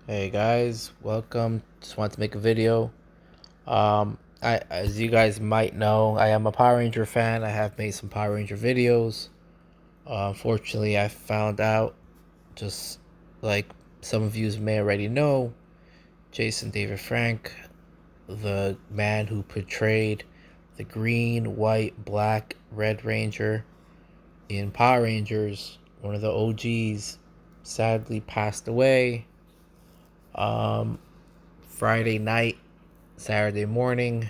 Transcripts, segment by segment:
Hey guys, welcome. Just wanted to make a video. As you guys might know, I am a Power Ranger fan. I have made some Power Ranger videos. Unfortunately, I found out, just like some of you may already know, Jason David Frank, the man who portrayed the green, white, black, red Ranger in Power Rangers, one of the OGs, sadly passed away. Friday night, Saturday morning,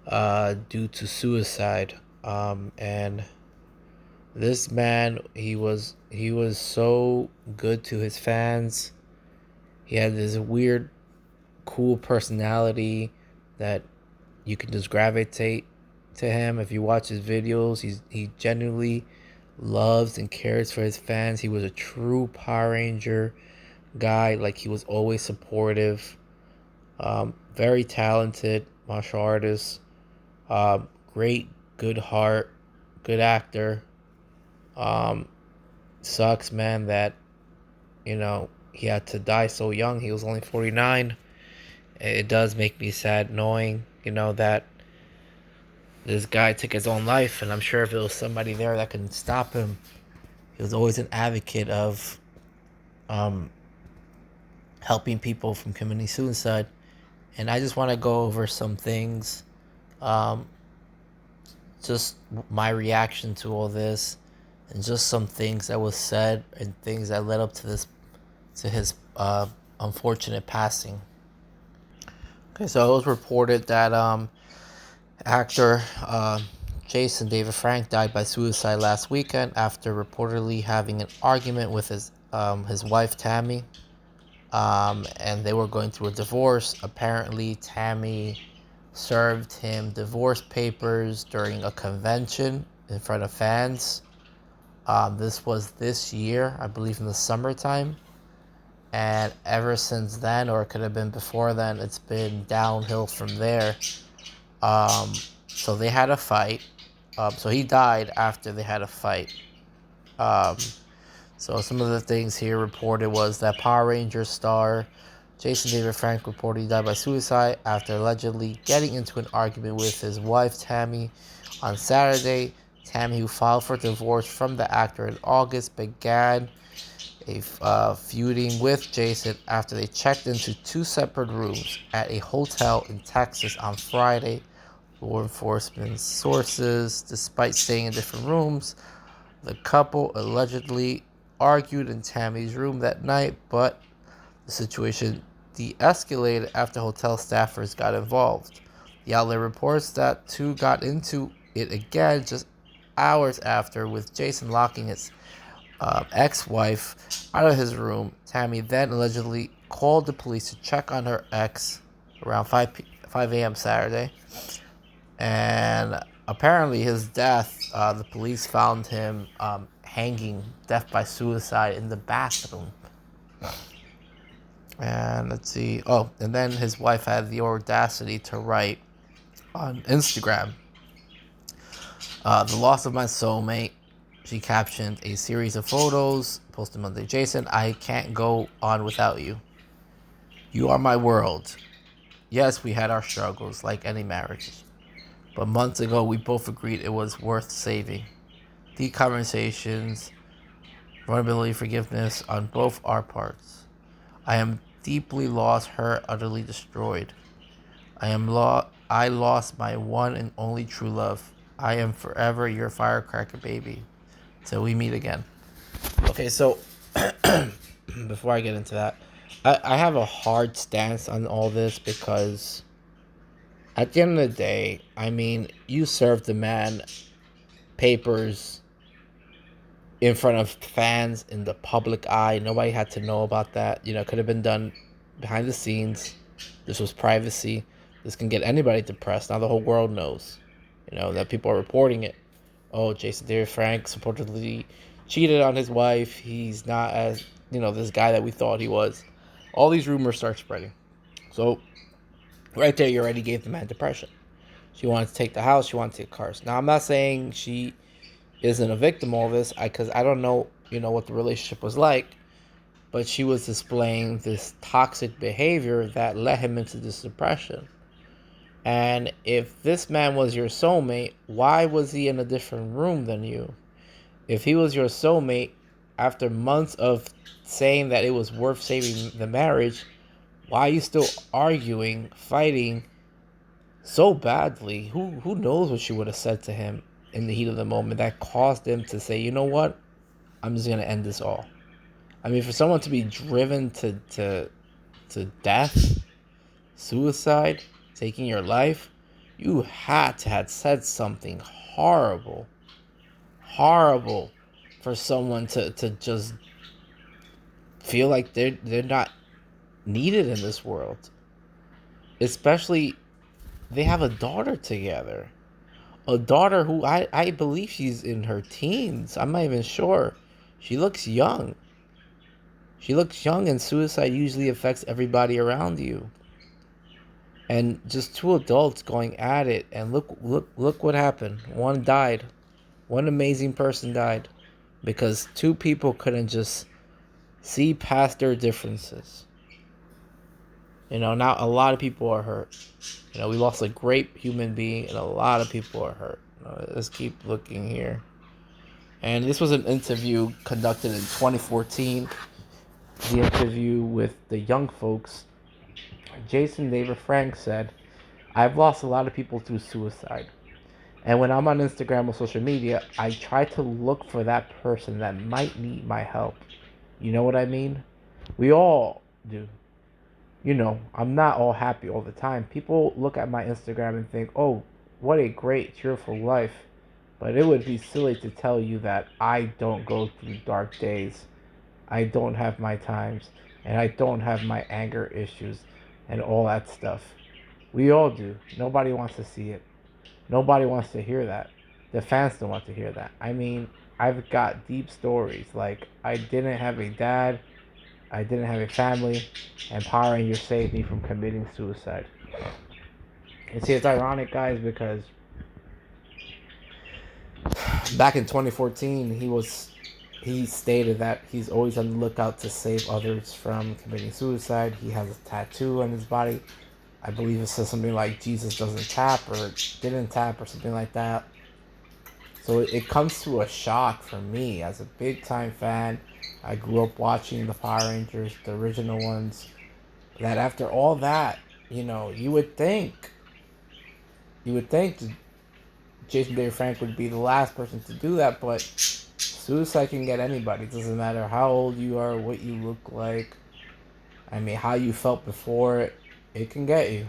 due to suicide. And this man, he was so good to his fans. He had this weird, cool personality that you can just gravitate to him. If you watch his videos, he genuinely loves and cares for his fans. He was a true Power Ranger guy. Like, he was always supportive. Very talented martial artist. Great, good heart, good actor. Um, Sucks, man, that he had to die so young. He was only 49. It does make me sad knowing that this guy took his own life, and I'm sure if there was somebody there that could stop him, he was always an advocate of um, helping people from committing suicide. And I just want to go over some things, um, just my reaction to all this, and just some things that was said and things that led up to his unfortunate passing. Okay, so it was reported that actor Jason David Frank died by suicide last weekend after reportedly having an argument with his wife Tammy. And they were going through a divorce. Apparently, Tammy served him divorce papers during a convention in front of fans. This was this year, I believe, in the summertime. And ever since then, or it could have been before then, it's been downhill from there. Um, so they had a fight. So he died after they had a fight. Um, so some of the things here reported was that Power Rangers star Jason David Frank reported he died by suicide after allegedly getting into an argument with his wife Tammy on Saturday. Tammy, who filed for divorce from the actor in August, began feuding with Jason after they checked into two separate rooms at a hotel in Texas on Friday. Law enforcement sources, despite staying in different rooms, the couple allegedly argued in Tammy's room that night, but the situation de-escalated after hotel staffers got involved. The outlet reports that two got into it again just hours after, with Jason locking his ex-wife out of his room. Tammy then allegedly called the police to check on her ex around 5 a.m. Saturday. And apparently his death, the police found him hanging, death by suicide, in the bathroom. And let's see. Oh, and then his wife had the audacity to write on Instagram, the loss of my soulmate. She captioned a series of photos posted Monday. Jason, I can't go on without you. You are my world. Yes, we had our struggles like any marriage, but months ago we both agreed it was worth saving. Deep conversations, vulnerability, forgiveness on both our parts. I am deeply lost, hurt, utterly destroyed. I lost my one and only true love. I am forever your firecracker baby. Till we meet again. Okay, so before I get into that, I have a hard stance on all this because at the end of the day, I mean, you served the man papers in front of fans in the public eye. Nobody had to know about that. It could have been done behind the scenes. This was privacy. This can get anybody depressed. Now the whole world knows, that people are reporting it. Oh, Jason David Frank supposedly cheated on his wife. He's not as, this guy that we thought he was. All these rumors start spreading. So right there, you already gave the man depression. She wanted to take the house. She wanted to take cars. Now, I'm not saying she isn't a victim of all this, because I don't know, what the relationship was like. but she was displaying this toxic behavior that led him into this depression. And if this man was your soulmate, why was he in a different room than you? If he was your soulmate, after months of saying that it was worth saving the marriage, why are you still arguing, fighting so badly? Who knows what she would have said to him in the heat of the moment that caused him to say, you know what? I'm just gonna end this all. I mean, for someone to be driven to death, suicide, taking your life, you had to have said something horrible, horrible, for someone to just feel like they're not needed in this world. Especially, they have a daughter together, a daughter who I believe she's in her teens. I'm not even sure. She looks young. She looks young, and suicide usually affects everybody around you. And just two adults going at it, and look what happened. One died. One amazing person died because two people couldn't just see past their differences. Now a lot of people are hurt. We lost a great human being, and a lot of people are hurt. Let's keep looking here. And this was an interview conducted in 2014. The interview with the young folks. Jason David Frank said, I've lost a lot of people through suicide. And when I'm on Instagram or social media, I try to look for that person that might need my help. You know what I mean? We all do. I'm not all happy all the time. People look at my Instagram and think, oh, what a great, cheerful life. But it would be silly to tell you that I don't go through dark days. I don't have my times. And I don't have my anger issues and all that stuff. We all do. Nobody wants to see it. Nobody wants to hear that. The fans don't want to hear that. I mean, I've got deep stories. Like, I didn't have a dad, I didn't have a family, and Power Rangers saved me from committing suicide. And see, it's ironic, guys, because back in 2014, he stated that he's always on the lookout to save others from committing suicide. He has a tattoo on his body. I believe it says something like Jesus doesn't tap or didn't tap or something like that. So it comes to a shock for me as a big time fan. I grew up watching the Power Rangers, the original ones, that after all that, you would think Jason David Frank would be the last person to do that, but suicide can get anybody. It doesn't matter how old you are, what you look like. I mean, how you felt before it can get you.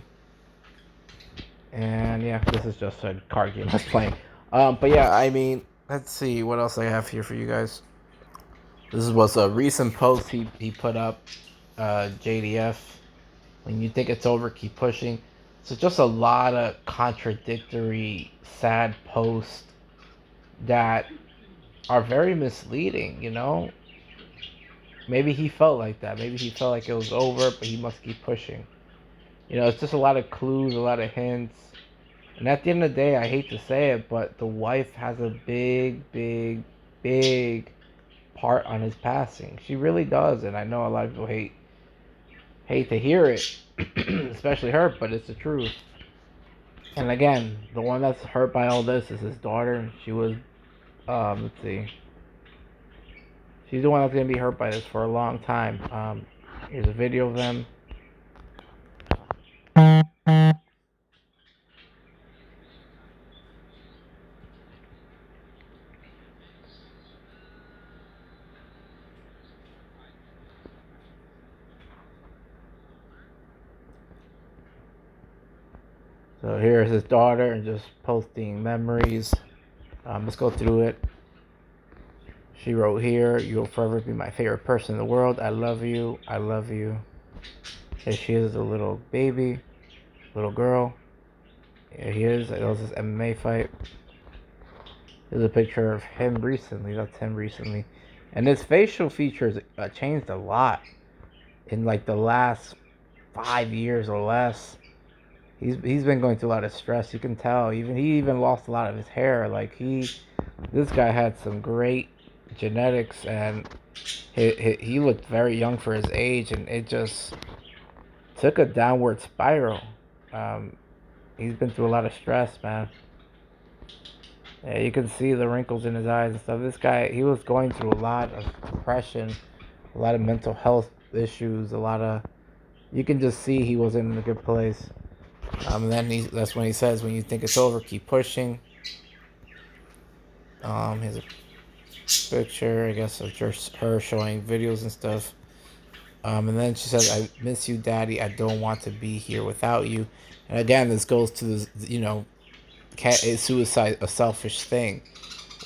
And yeah, this is just a card game I was playing. But yeah, I mean, let's see what else I have here for you guys. This was a recent post he put up, JDF. When you think it's over, keep pushing. So just a lot of contradictory, sad posts that are very misleading. Maybe he felt like that. Maybe he felt like it was over, but he must keep pushing. It's just a lot of clues, a lot of hints. And at the end of the day, I hate to say it, but the wife has a big, big, big part on his passing. She really does, and I know a lot of people hate to hear it, especially her, but it's the truth. And again, the one that's hurt by all this is his daughter. She was, let's see, she's the one that's gonna be hurt by this for a long time. Here's a video of them. So here's his daughter and just posting memories. Let's go through it. She wrote here, "You'll forever be my favorite person in the world. I love you. I love you." Here she is, a little baby, little girl. Here he is. That was his MMA fight. Here's a picture of him recently. That's him recently. And his facial features changed a lot in like the last 5 years or less. He's been going through a lot of stress. You can tell. He even lost a lot of his hair. This guy had some great genetics, and he looked very young for his age, and it just took a downward spiral. Um, he's been through a lot of stress, man. Yeah, you can see the wrinkles in his eyes and stuff. This guy, he was going through a lot of depression, a lot of mental health issues, a lot of. You can just see he wasn't in a good place. And then that's when he says, "When you think it's over, keep pushing." Here's a picture, I guess, of just her showing videos and stuff. And then she says, "I miss you, Daddy. I don't want to be here without you." And again, this goes to this, is suicide a selfish thing?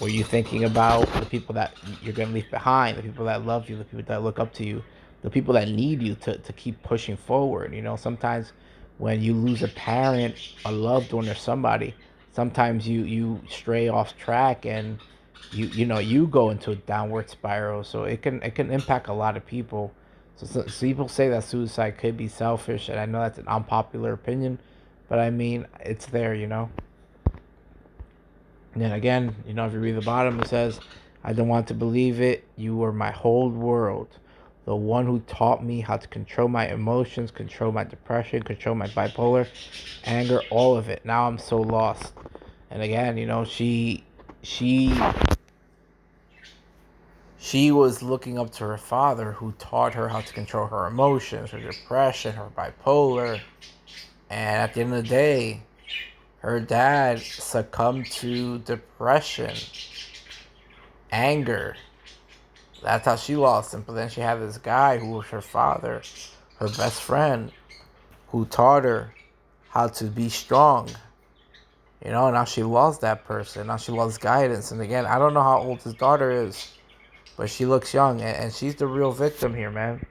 Were you thinking about the people that you're going to leave behind, the people that love you, the people that look up to you, the people that need you to keep pushing forward? Sometimes when you lose a parent, a loved one, or somebody, sometimes you stray off track, and you go into a downward spiral. So it can impact a lot of people. So people say that suicide could be selfish, and I know that's an unpopular opinion, but I mean, it's there. And then again, if you read the bottom, it says, "I don't want to believe it. You were my whole world. The one who taught me how to control my emotions, control my depression, control my bipolar, anger, all of it. Now I'm so lost." And again, she she was looking up to her father, who taught her how to control her emotions, her depression, her bipolar. And at the end of the day, her dad succumbed to depression, anger. That's how she lost him. But then she had this guy who was her father, her best friend, who taught her how to be strong. Now she lost that person. Now she lost guidance. And again, I don't know how old his daughter is, but she looks young. And she's the real victim here, man.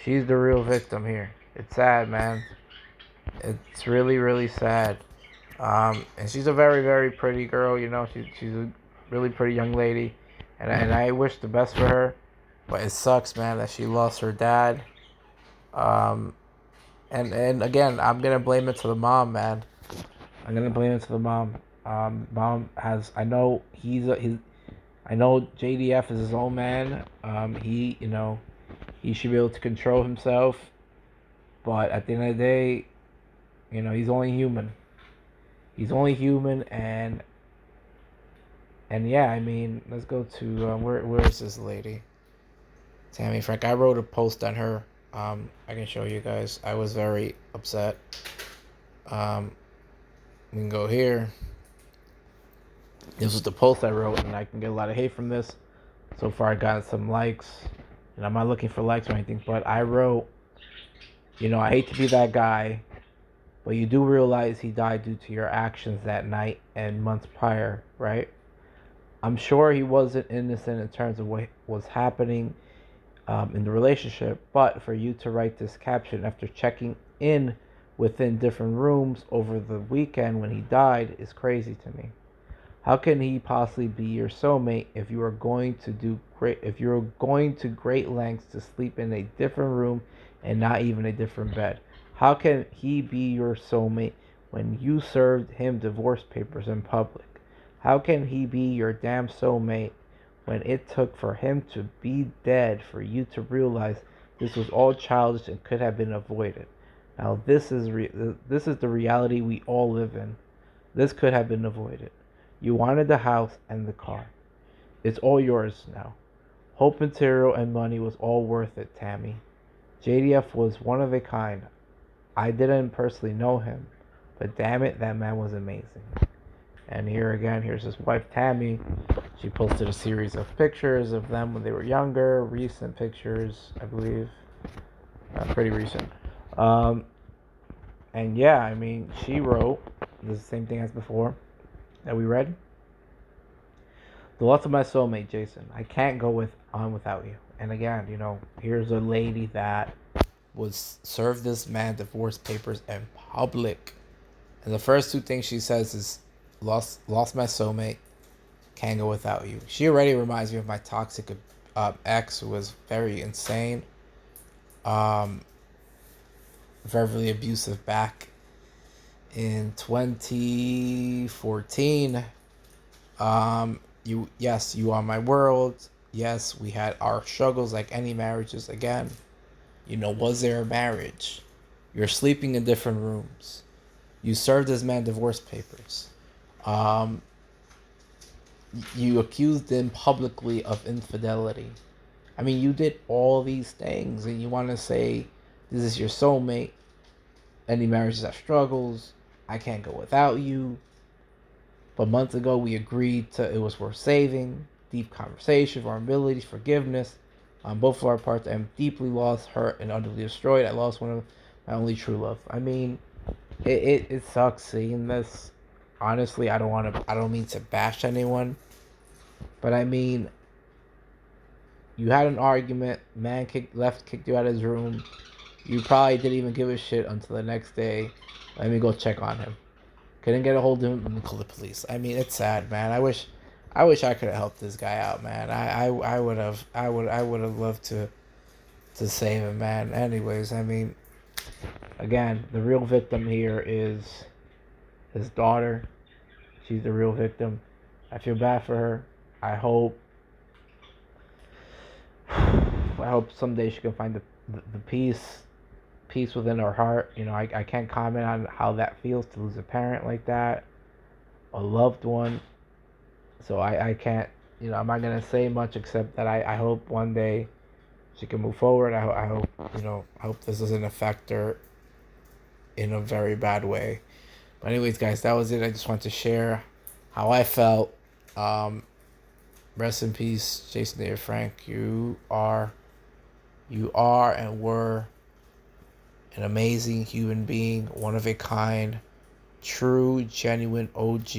She's the real victim here. It's sad, man. It's really, really sad. And she's a very, very pretty girl. She's a really pretty young lady, and I wish the best for her. But it sucks, man, that she lost her dad. Um, and again, I'm gonna blame it to the mom, man. I'm gonna blame it to the mom. Mom has. I know he's. I know JDF is his own man. He should be able to control himself. But at the end of the day, he's only human. He's only human, and yeah, I mean, let's go to where is this lady? Tammy Frank. I wrote a post on her. I can show you guys. I was very upset. Um, we can go here. This was the post I wrote, and I can get a lot of hate from this. So far, I got some likes, and I'm not looking for likes or anything. But I wrote, I hate to be that guy, but you do realize he died due to your actions that night and months prior, right? I'm sure he wasn't innocent in terms of what was happening in the relationship, but for you to write this caption after checking in within different rooms over the weekend when he died is crazy to me. How can he possibly be your soulmate if you're going to great lengths to sleep in a different room and not even a different bed? How can he be your soulmate when you served him divorce papers in public? How can he be your damn soulmate when it took for him to be dead for you to realize this was all childish and could have been avoided? Now this is the reality we all live in. This could have been avoided. You wanted the house and the car. It's all yours now. Hope, material, and money was all worth it, Tammy. JDF was one of a kind. I didn't personally know him, but damn it, that man was amazing. And here again, here's his wife, Tammy. She posted a series of pictures of them when they were younger, recent pictures, I believe. Pretty recent. And yeah, I mean, she wrote the same thing as before that we read. The loss of my soulmate, Jason. I can't go on without you. And again, here's a lady that was served this man divorce papers in public. And the first two things she says is lost my soulmate, can't go without you. She already reminds me of my toxic ex, who was very insane, verbally abusive back in 2014. Yes, you are my world. Yes, we had our struggles like any marriages. Again, was there a marriage? You're sleeping in different rooms. You served this man divorce papers. Um, you accused him publicly of infidelity. I mean, you did all these things, and you want to say this is your soulmate. Any marriages have struggles. I can't go without you. But months ago, we agreed to it was worth saving. Deep conversation, vulnerability, forgiveness. On both of our parts, I am deeply lost, hurt, and utterly destroyed. I lost one of my only true love. I mean, it sucks seeing this. Honestly, I don't mean to bash anyone, but I mean, you had an argument. Man kicked you out of his room. You probably didn't even give a shit until the next day. Let me go check on him. Couldn't get a hold of him. Let me call the police. I mean, it's sad, man. I wish I could have helped this guy out, man. I would have loved to save him, man. Anyways, I mean, again, the real victim here is his daughter. She's the real victim. I feel bad for her. I hope I hope someday she can find the peace within her heart. I can't comment on how that feels to lose a parent like that, a loved one. So I can't, I'm not gonna say much except that I hope one day she can move forward. I hope, I hope this doesn't affect her in a very bad way. But anyways, guys, that was it. I just wanted to share how I felt. Um, Rest in peace, Jason David Frank. You are and were an amazing human being, one of a kind, true, genuine OG.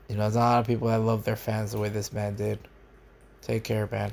There's a lot of people that love their fans the way this man did. Take care, man.